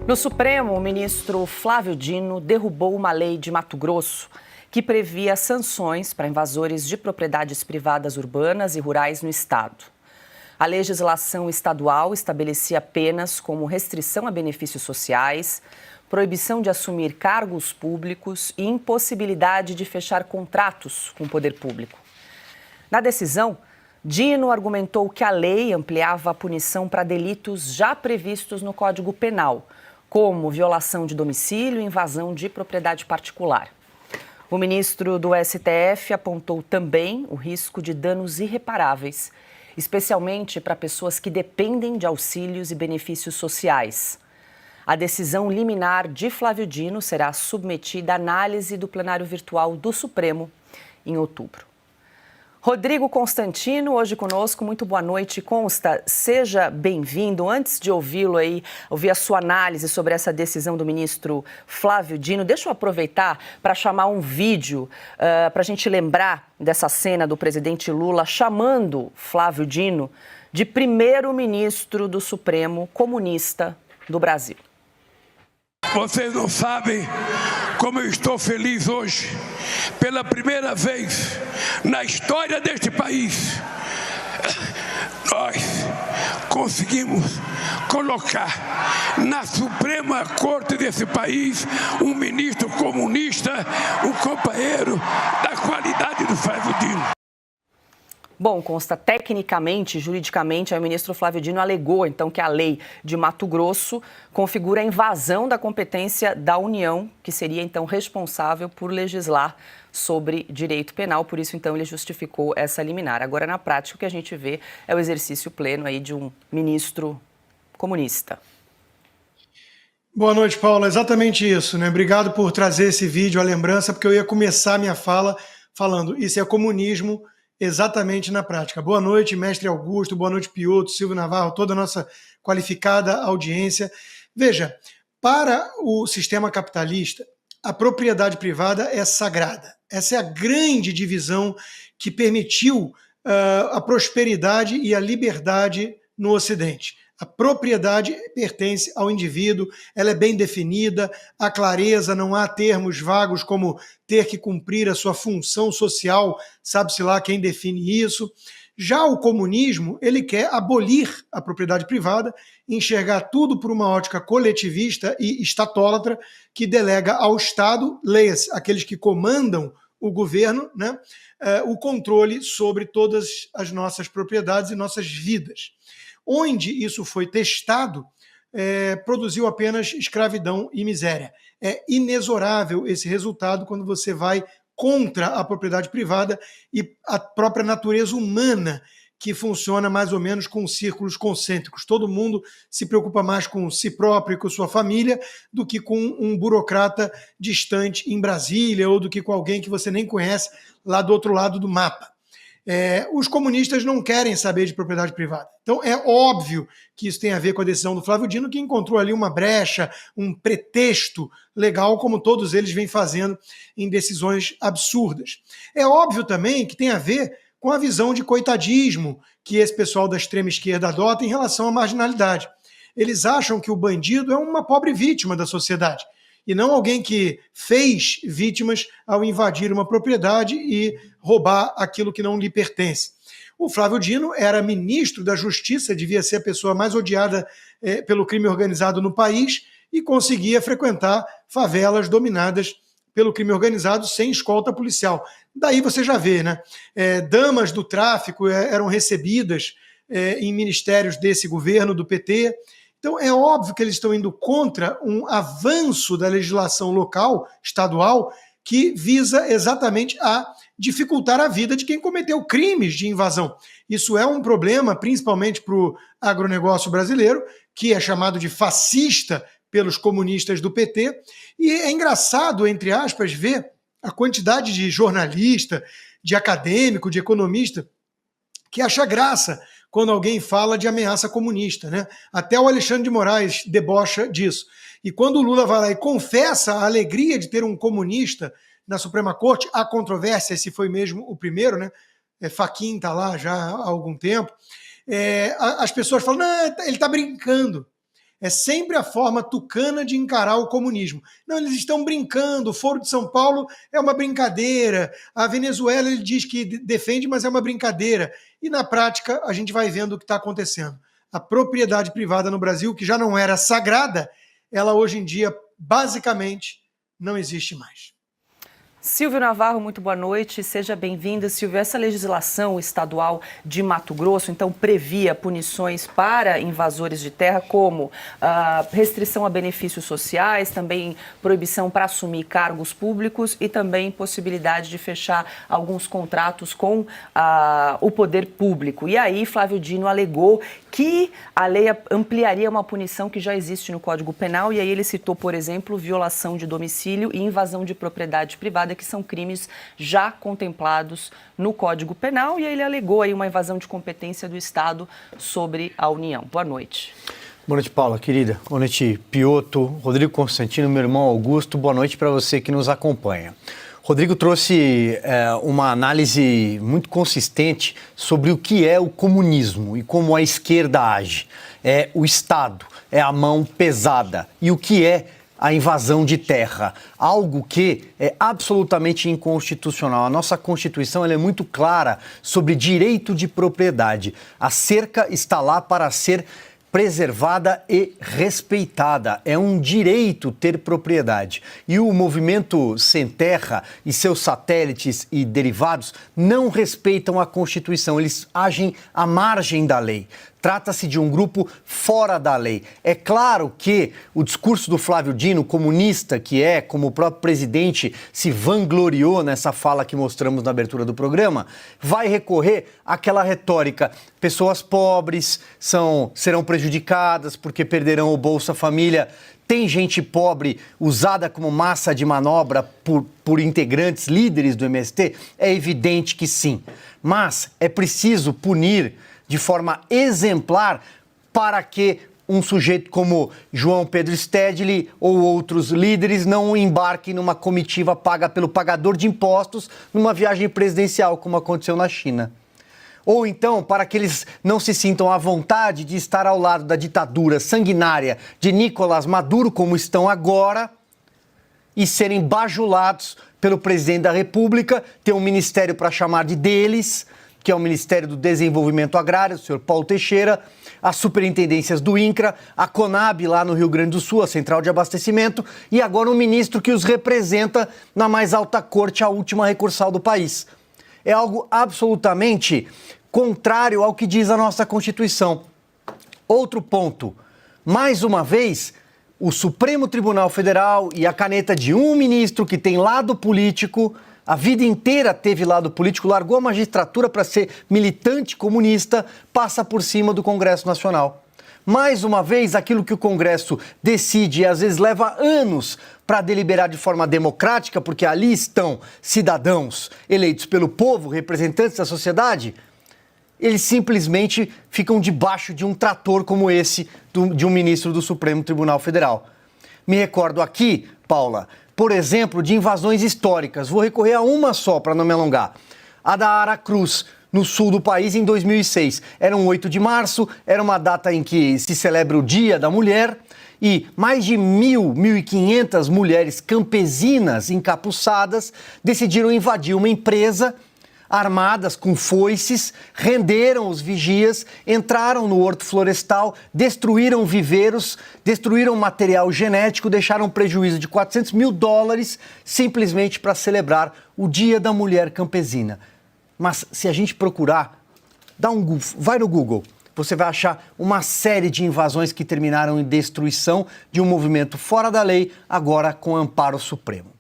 No Supremo, o ministro Flávio Dino derrubou uma lei de Mato Grosso que previa sanções para invasores de propriedades privadas urbanas e rurais no estado. A legislação estadual estabelecia penas como restrição a benefícios sociais, proibição de assumir cargos públicos e impossibilidade de fechar contratos com o poder público. Na decisão, Dino argumentou que a lei ampliava a punição para delitos já previstos no Código Penal, como violação de domicílio e invasão de propriedade particular. O ministro do STF apontou também o risco de danos irreparáveis, especialmente para pessoas que dependem de auxílios e benefícios sociais. A decisão liminar de Flávio Dino será submetida à análise do plenário virtual do Supremo em outubro. Rodrigo Constantino, hoje conosco, muito boa noite. Consta, seja bem-vindo. Antes de ouvi-lo aí, ouvir a sua análise sobre essa decisão do ministro Flávio Dino, deixa eu aproveitar para chamar um vídeo para a gente lembrar dessa cena do presidente Lula chamando Flávio Dino de primeiro-ministro do Supremo comunista do Brasil. Vocês não sabem como eu estou feliz hoje. Pela primeira vez na história deste país, nós conseguimos colocar na Suprema Corte desse país um ministro comunista, um companheiro da qualidade do Flávio Dino. Bom, consta tecnicamente, juridicamente, o ministro Flávio Dino alegou, então, que a lei de Mato Grosso configura a invasão da competência da União, que seria, então, responsável por legislar sobre direito penal. Por isso, então, ele justificou essa liminar. Agora, na prática, o que a gente vê é o exercício pleno aí de um ministro comunista. Boa noite, Paula. Exatamente isso, né? Obrigado por trazer esse vídeo, a lembrança, porque eu ia começar minha fala falando isso é comunismo exatamente na prática. Boa noite, mestre Augusto, boa noite, Piotr, Silvio Navarro, toda a nossa qualificada audiência. Veja, para o sistema capitalista, a propriedade privada é sagrada. Essa é a grande divisão que permitiu a prosperidade e a liberdade no Ocidente. A propriedade pertence ao indivíduo, ela é bem definida, há clareza, não há termos vagos como ter que cumprir a sua função social, sabe-se lá quem define isso. Já o comunismo, ele quer abolir a propriedade privada, enxergar tudo por uma ótica coletivista e estatólatra, que delega ao Estado, leia-se, aqueles que comandam o governo, né, o controle sobre todas as nossas propriedades e nossas vidas. Onde isso foi testado, produziu apenas escravidão e miséria. É inexorável esse resultado quando você vai contra a propriedade privada e a própria natureza humana, que funciona mais ou menos com círculos concêntricos. Todo mundo se preocupa mais com si próprio e com sua família do que com um burocrata distante em Brasília ou do que com alguém que você nem conhece lá do outro lado do mapa. Os comunistas não querem saber de propriedade privada. Então é óbvio que isso tem a ver com a decisão do Flávio Dino, que encontrou ali uma brecha, um pretexto legal, como todos eles vêm fazendo em decisões absurdas. É óbvio também que tem a ver com a visão de coitadismo que esse pessoal da extrema esquerda adota em relação à marginalidade. Eles acham que o bandido é uma pobre vítima da sociedade, e não alguém que fez vítimas ao invadir uma propriedade e roubar aquilo que não lhe pertence. O Flávio Dino era ministro da Justiça, devia ser a pessoa mais odiada pelo crime organizado no país e conseguia frequentar favelas dominadas pelo crime organizado sem escolta policial. Daí você já vê, né? Damas do tráfico eram recebidas em ministérios desse governo, do PT. Então, é óbvio que eles estão indo contra um avanço da legislação local, estadual, que visa exatamente a dificultar a vida de quem cometeu crimes de invasão. Isso é um problema, principalmente para o agronegócio brasileiro, que é chamado de fascista pelos comunistas do PT. E é engraçado, entre aspas, ver a quantidade de jornalista, de acadêmico, de economista, que acha graça quando alguém fala de ameaça comunista, né? Até o Alexandre de Moraes debocha disso. E quando o Lula vai lá e confessa a alegria de ter um comunista na Suprema Corte, há controvérsia se foi mesmo o primeiro, né? Fachin está lá já há algum tempo. As pessoas falam, não, ele está brincando. É sempre a forma tucana de encarar o comunismo. Não, eles estão brincando, o Foro de São Paulo é uma brincadeira, a Venezuela ele diz que defende, mas é uma brincadeira. E na prática a gente vai vendo o que está acontecendo. A propriedade privada no Brasil, que já não era sagrada, ela hoje em dia basicamente não existe mais. Silvio Navarro, muito boa noite, seja bem-vindo. Silvio, essa legislação estadual de Mato Grosso, então, previa punições para invasores de terra, como restrição a benefícios sociais, também proibição para assumir cargos públicos e também possibilidade de fechar alguns contratos com o poder público. E aí, Flávio Dino alegou que a lei ampliaria uma punição que já existe no Código Penal, e aí ele citou, por exemplo, violação de domicílio e invasão de propriedade privada, que são crimes já contemplados no Código Penal, e aí ele alegou aí uma invasão de competência do Estado sobre a União. Boa noite. Boa noite, Paula, querida. Boa noite, Piotto, Rodrigo Constantino, meu irmão Augusto. Boa noite para você que nos acompanha. Rodrigo trouxe uma análise muito consistente sobre o que é o comunismo e como a esquerda age. É o Estado, é a mão pesada. E o que é a invasão de terra, algo que é absolutamente inconstitucional. A nossa Constituição ela é muito clara sobre direito de propriedade. A cerca está lá para ser preservada e respeitada. É um direito ter propriedade. E o Movimento Sem Terra e seus satélites e derivados não respeitam a Constituição. Eles agem à margem da lei. Trata-se de um grupo fora da lei. É claro que o discurso do Flávio Dino, comunista que é, como o próprio presidente se vangloriou nessa fala que mostramos na abertura do programa, vai recorrer àquela retórica. Pessoas pobres serão prejudicadas porque perderão o Bolsa Família. Tem gente pobre usada como massa de manobra por integrantes, líderes do MST? É evidente que sim. Mas é preciso punir de forma exemplar para que um sujeito como João Pedro Stedley ou outros líderes não embarquem numa comitiva paga pelo pagador de impostos numa viagem presidencial, como aconteceu na China. Ou então, para que eles não se sintam à vontade de estar ao lado da ditadura sanguinária de Nicolás Maduro, como estão agora, e serem bajulados pelo presidente da República, ter um ministério para chamar de deles, que é o Ministério do Desenvolvimento Agrário, o senhor Paulo Teixeira, as superintendências do INCRA, a CONAB lá no Rio Grande do Sul, a Central de Abastecimento, e agora um ministro que os representa na mais alta corte, a última recursal do país. É algo absolutamente contrário ao que diz a nossa Constituição. Outro ponto, mais uma vez, o Supremo Tribunal Federal e a caneta de um ministro que tem lado político, a vida inteira teve lado político, largou a magistratura para ser militante comunista, passa por cima do Congresso Nacional. Mais uma vez, aquilo que o Congresso decide e às vezes leva anos para deliberar de forma democrática, porque ali estão cidadãos eleitos pelo povo, representantes da sociedade, eles simplesmente ficam debaixo de um trator como esse de um ministro do Supremo Tribunal Federal. Me recordo aqui, Paula, por exemplo, de invasões históricas. Vou recorrer a uma só para não me alongar. A da Aracruz, no sul do país, em 2006. Era um 8 de março, era uma data em que se celebra o Dia da Mulher, e mais de 1.500 mulheres campesinas encapuçadas decidiram invadir uma empresa armadas com foices, renderam os vigias, entraram no horto florestal, destruíram viveiros, destruíram material genético, deixaram um prejuízo de $400 mil simplesmente para celebrar o Dia da Mulher Campesina. Mas se a gente procurar, vai no Google, você vai achar uma série de invasões que terminaram em destruição de um movimento fora da lei, agora com amparo supremo.